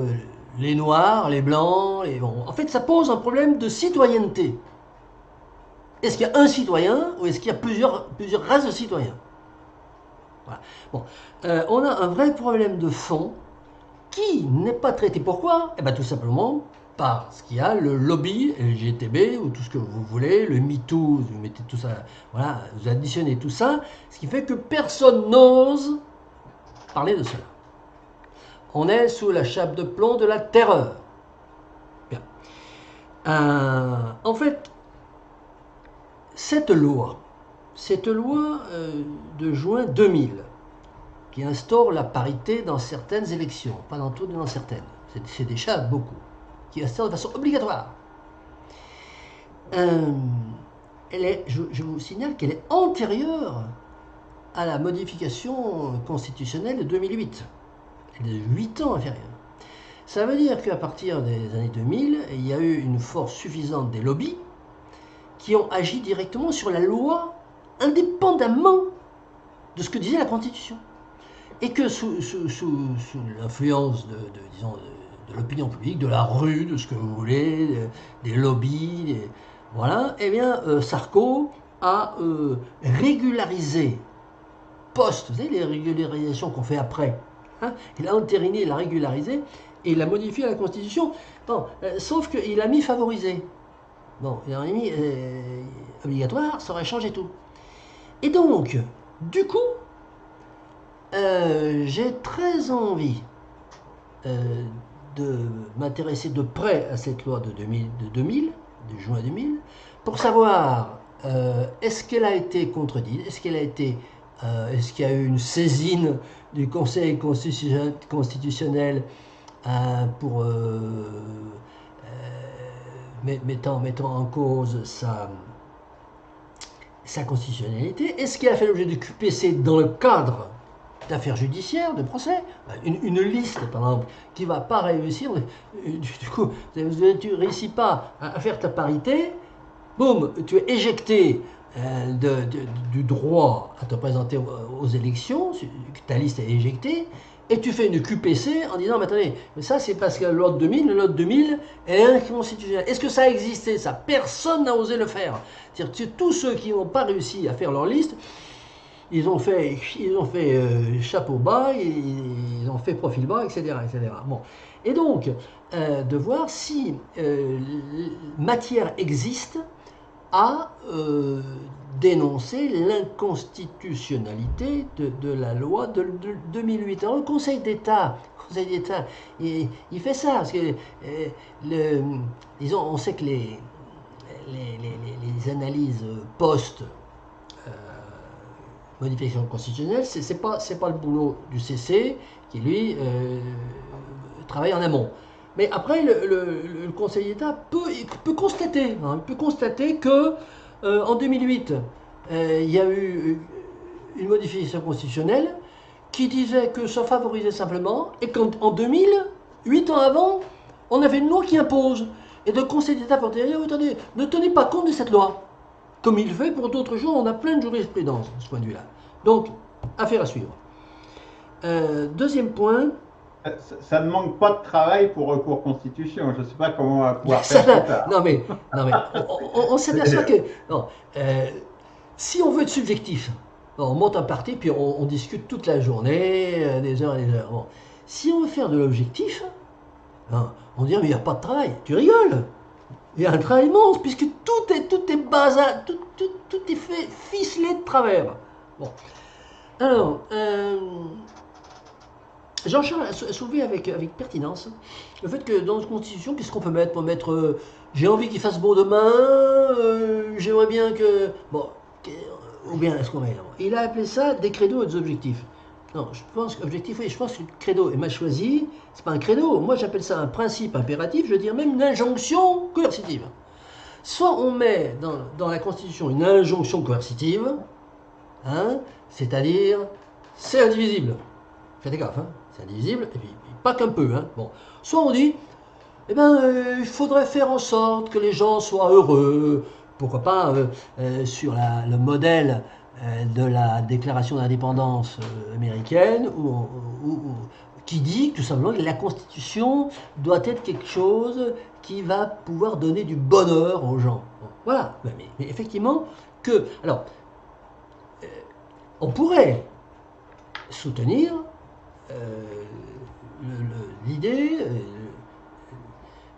les noirs, les blancs, bon. En fait, ça pose un problème de citoyenneté. Est-ce qu'il y a un citoyen ou est-ce qu'il y a plusieurs races de citoyens? Voilà. Bon. On a un vrai problème de fond qui n'est pas traité. Pourquoi? Eh bien, tout simplement parce qu'il y a le lobby LGTB ou tout ce que vous voulez, le MeToo, vous mettez tout ça, voilà, vous additionnez tout ça, ce qui fait que personne n'ose parler de cela. On est sous la chape de plomb de la terreur. Bien. En fait, cette loi de juin 2000, qui instaure la parité dans certaines élections, pas dans toutes, mais dans certaines, c'est déjà beaucoup, qui instaure de façon obligatoire. Je vous signale qu'elle est antérieure à la modification constitutionnelle de 2008. Elle est de 8 ans inférieure. Ça veut dire qu'à partir des années 2000, il y a eu une force suffisante des lobbies qui ont agi directement sur la loi, indépendamment de ce que disait la Constitution. et que sous l'influence disons, de l'opinion publique, de la rue, de ce que vous voulez, des lobbies, voilà, eh bien, Sarko a régularisé, vous savez, les régularisations qu'on fait après, hein, il a entériné, il a régularisé, et il a modifié la Constitution. Bon, sauf qu'il a mis favorisé. Bon, il aurait mis obligatoire, ça aurait changé tout. Et donc, du coup, j'ai très envie de m'intéresser de près à cette loi de 2000, de juin 2000, pour savoir est-ce qu'elle a été contredite, est-ce qu'il y a eu une saisine du Conseil constitutionnel pour mettant en cause sa constitutionnalité. Est-ce qu'elle a fait l'objet de QPC dans le cadre d'affaires judiciaires, de procès? Une liste, par exemple, qui ne va pas réussir. Du coup, tu ne réussis pas à faire ta parité, boum, tu es éjecté du droit à te présenter aux élections, ta liste est éjectée, et tu fais une QPC en disant, mais attendez, mais ça c'est parce que la loi de 2000 est inconstitutionnelle. Est-ce que ça a existé? Ça, personne n'a osé le faire. C'est-à-dire que tous ceux qui n'ont pas réussi à faire leur liste, ils ont fait chapeau bas, ils ont fait profil bas, etc. etc. Bon. Et donc, de voir si matière existe à dénoncer l'inconstitutionnalité de la loi de 2008. Alors le Conseil d'État, il fait ça, parce que, disons, on sait que les analyses post modification constitutionnelle, c'est pas le boulot du CC qui lui travaille en amont. Mais après, le Conseil d'État peut constater, que en 2008, il y a eu une modification constitutionnelle qui disait que ça favorisait simplement, et qu'en 2000, 8 ans avant, on avait une loi qui impose. Et le Conseil d'État peut dire, attendez, ne tenez pas compte de cette loi. Comme il fait pour d'autres choses, on a plein de jurisprudence de ce point de vue-là. Donc, affaire à suivre. Deuxième point. Ça ne manque pas de travail pour recours constitution. Je ne sais pas comment on va pouvoir faire ça. Non mais on s'aperçoit que si on veut être subjectif, on monte un parti puis on discute toute la journée, des heures et des heures. Bon. Si on veut faire de l'objectif, on dit mais il n'y a pas de travail. Tu rigoles. Il y a un travail immense puisque tout est bazar, tout est fait ficelé de travers. Bon. Alors. Jean-Charles a soulevé avec pertinence le fait que dans une constitution, qu'est-ce qu'on peut mettre? On peut mettre j'ai envie qu'il fasse beau demain, j'aimerais bien que. Bon, ou bien est-ce qu'on va. Il a appelé ça des credos et des objectifs. Non, je pense qu'objectif, oui, je pense que le credo est mal choisi, c'est pas un credo. Moi j'appelle ça un principe impératif, je veux dire même une injonction coercitive. Soit on met dans la constitution une injonction coercitive, hein, c'est-à-dire c'est indivisible. Faites gaffe, hein. C'est indivisible, et puis pas qu'un peu. Hein. Bon. Soit on dit, il faudrait faire en sorte que les gens soient heureux, pourquoi pas sur le modèle de la déclaration d'indépendance américaine, qui dit tout simplement que la Constitution doit être quelque chose qui va pouvoir donner du bonheur aux gens. Bon, voilà, mais effectivement, alors, on pourrait soutenir l'idée,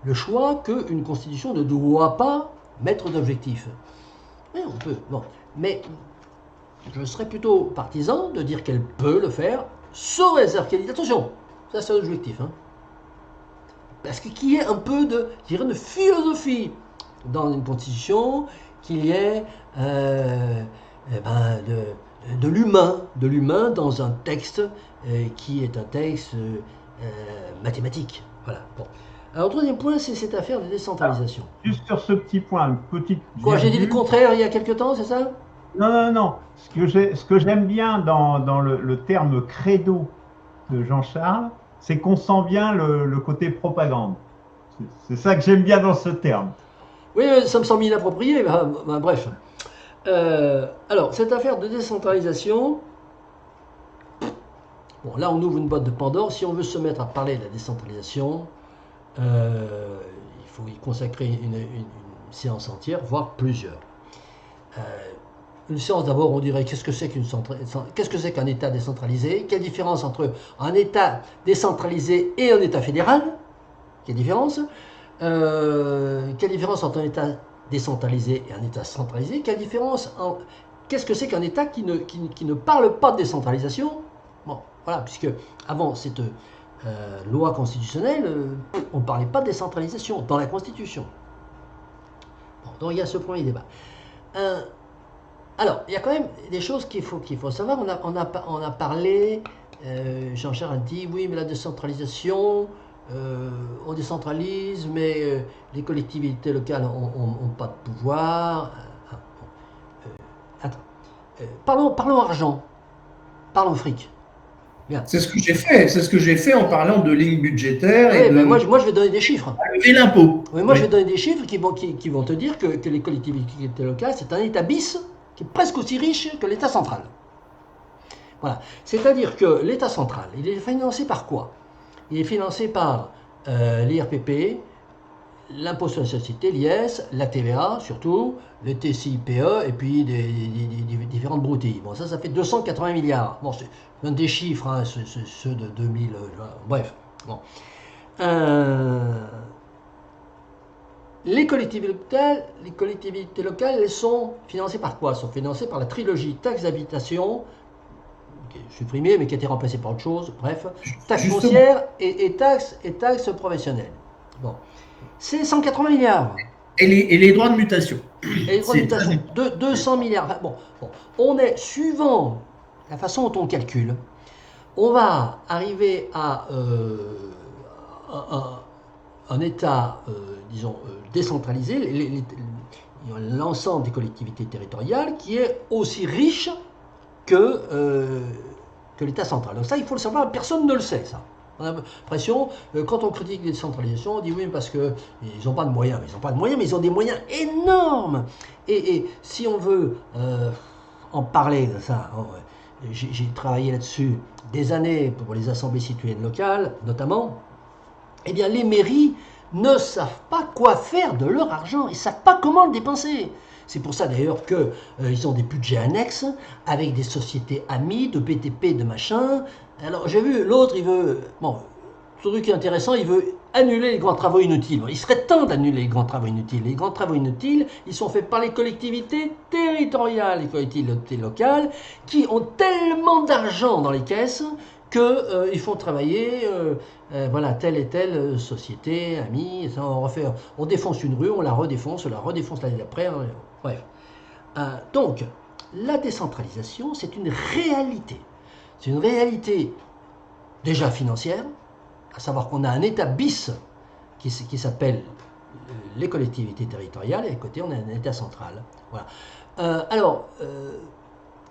le choix qu'une constitution ne doit pas mettre d'objectif. Oui, on peut, bon. Mais je serais plutôt partisan de dire qu'elle peut le faire, sous réserve qu'elle dit, attention, ça c'est l'objectif. Hein. Parce qu'il y ait un peu de philosophie dans une constitution, qu'il y ait de l'humain dans un texte qui est un texte mathématique. Voilà. Bon. Alors, troisième point, c'est cette affaire de décentralisation. Juste sur ce petit point, une petite. Quoi, j'ai dit le contraire il y a quelque temps, c'est ça? Non. Ce que j'aime bien dans le terme credo de Jean-Charles, c'est qu'on sent bien le côté propagande. C'est ça que j'aime bien dans ce terme. Oui, ça me semble inapproprié, mais bref. Alors, cette affaire de décentralisation, Bon, là, on ouvre une boîte de Pandore. Si on veut se mettre à parler de la décentralisation, il faut y consacrer une séance entière, voire plusieurs. Une séance d'abord, on dirait qu'est-ce que c'est qu'un État décentralisé? Quelle différence entre un État décentralisé et un État fédéral? Quelle différence? Quelle différence entre un État décentralisé et un État centralisé? Quelle différence qu'est-ce que c'est qu'un État qui ne parle pas de décentralisation? Bon, voilà, puisque avant cette loi constitutionnelle, on ne parlait pas de décentralisation dans la Constitution. Bon, donc il y a ce premier débat. Alors, il y a quand même des choses qu'il faut savoir. On a parlé, Jean-Charles a dit, oui, mais la décentralisation, on décentralise, mais les collectivités locales n'ont pas de pouvoir. Attends, parlons argent, parlons fric. Bien. C'est ce que j'ai fait en parlant de lignes budgétaires. Oui, ben moi, je vais donner des chiffres. Lever l'impôt. Oui, moi, je vais donner des chiffres qui vont te dire que les collectivités locales, c'est un État bis qui est presque aussi riche que l'État central. Voilà. C'est-à-dire que l'État central, il est financé par quoi? Il est financé par l'IRPP, l'impôt sur les sociétés, l'IS, la TVA surtout, le TCIPE et puis des différentes broutilles. Bon, ça fait 280 milliards. Bon, je donne des chiffres, hein, ceux de 2000, bref. Bon. Les collectivités locales, elles sont financées par quoi? Elles sont financées par la trilogie taxe d'habitation, qui est supprimée mais qui a été remplacée par autre chose, bref, taxe foncière et taxe professionnelle. Bon. C'est 180 milliards. Et les droits de mutation. Et les droits de mutation, 200 milliards. Bon, on est, suivant la façon dont on calcule, on va arriver à un État, disons, décentralisé, l'ensemble des collectivités territoriales, qui est aussi riche que l'État central. Donc ça, il faut le savoir, personne ne le sait, ça. On a l'impression, quand on critique les décentralisations, on dit oui, parce qu'ils n'ont pas de moyens. Ils n'ont pas de moyens, mais ils ont des moyens énormes. Et si on veut en parler de ça, j'ai travaillé là-dessus des années pour les assemblées citoyennes locales, notamment. Eh bien, les mairies ne savent pas quoi faire de leur argent. Ils ne savent pas comment le dépenser. C'est pour ça d'ailleurs qu'ils ont des budgets annexes avec des sociétés amies, de BTP, de machin. Alors j'ai vu, l'autre, il veut... Bon, ce truc est intéressant, il veut annuler les grands travaux inutiles. Il serait temps d'annuler les grands travaux inutiles. Les grands travaux inutiles, ils sont faits par les collectivités territoriales, les collectivités locales, qui ont tellement d'argent dans les caisses qu'ils font travailler voilà, telle et telle société, amie. On défonce une rue, on la redéfonce l'année d'après. Hein, bref. Donc, la décentralisation, c'est une réalité. C'est une réalité déjà financière, à savoir qu'on a un État bis qui s'appelle les collectivités territoriales, et à côté, on a un État central. Voilà. Alors,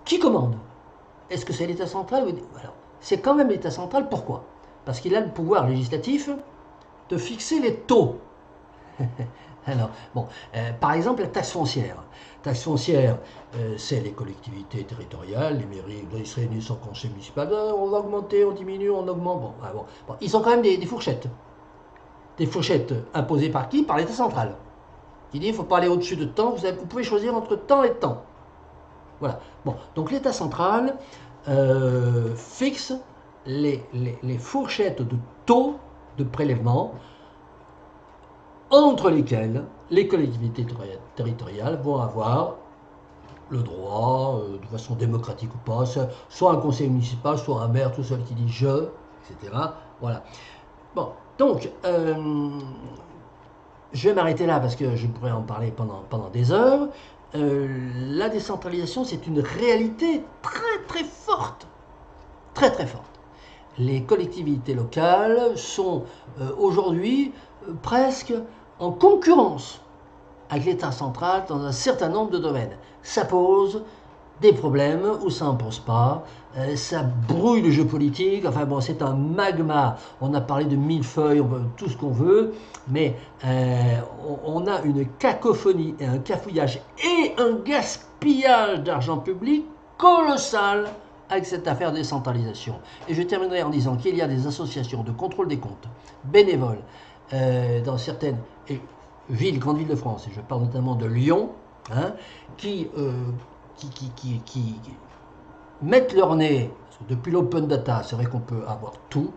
qui commande? Est-ce que c'est l'État central ou... Alors, c'est quand même l'État central, pourquoi? Parce qu'il a le pouvoir législatif de fixer les taux. Alors, bon, par exemple, la taxe foncière. Taxe foncière, c'est les collectivités territoriales, les mairies, ils se réunissent en conseil municipal, on va augmenter, on diminue, on augmente. Bon, ils ont quand même des fourchettes. Des fourchettes imposées par qui? Par l'État central. Qui dit, il ne faut pas aller au-dessus de temps, vous pouvez choisir entre temps et temps. Voilà. Bon, donc l'État central fixe les fourchettes de taux de prélèvement entre lesquelles les collectivités territoriales vont avoir le droit, de façon démocratique ou pas, soit un conseil municipal, soit un maire tout seul qui dit je, etc. Voilà. Bon, donc, je vais m'arrêter là parce que je pourrais en parler pendant des heures. La décentralisation, c'est une réalité très très forte. Très très forte. Les collectivités locales sont aujourd'hui presque en concurrence avec l'État central dans un certain nombre de domaines. Ça pose des problèmes ou ça n'en pose pas, ça brouille le jeu politique, enfin bon, c'est un magma, on a parlé de millefeuilles, tout ce qu'on veut, mais on a une cacophonie et un cafouillage et un gaspillage d'argent public colossal avec cette affaire de décentralisation. Et je terminerai en disant qu'il y a des associations de contrôle des comptes bénévoles dans certaines villes, grandes villes de France, et je parle notamment de Lyon, hein, qui mettent leur nez, parce que depuis l'open data, c'est vrai qu'on peut avoir tout,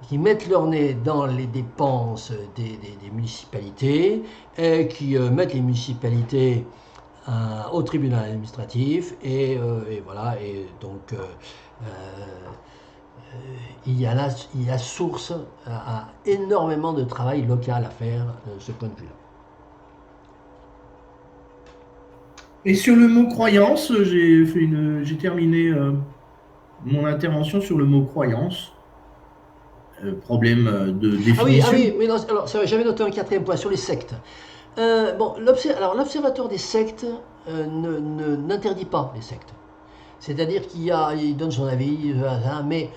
qui mettent leur nez dans les dépenses des municipalités, et qui mettent les municipalités au tribunal administratif, et voilà, et donc il y a source à énormément de travail local à faire de ce point de vue-là. Et sur le mot croyance, j'ai terminé mon intervention sur le mot croyance. Problème de définition. Ah oui, mais non, alors j'avais noté un quatrième point sur les sectes. Bon, l'observateur des sectes n'interdit pas les sectes. C'est-à-dire il donne son avis, mais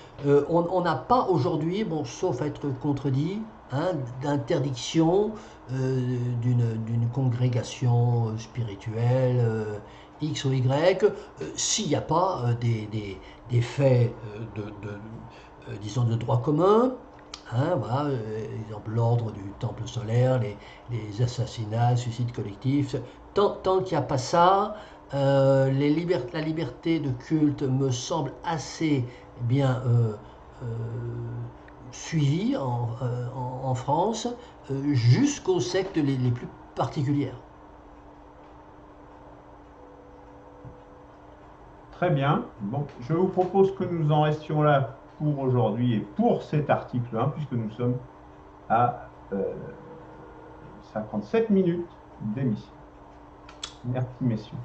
on n'a pas aujourd'hui, bon, sauf à être contredit, hein, d'interdiction d'une congrégation spirituelle X ou Y, s'il n'y a pas des faits disons de droit commun. Hein, voilà, exemple l'ordre du temple solaire, les assassinats, suicides collectifs. Tant qu'il n'y a pas ça, la liberté de culte me semble assez bien suivie en France, jusqu'aux sectes les plus particulières. Très bien. Donc, je vous propose que nous en restions là pour aujourd'hui et pour cet article 1, puisque nous sommes à 57 minutes d'émission. Merci, messieurs.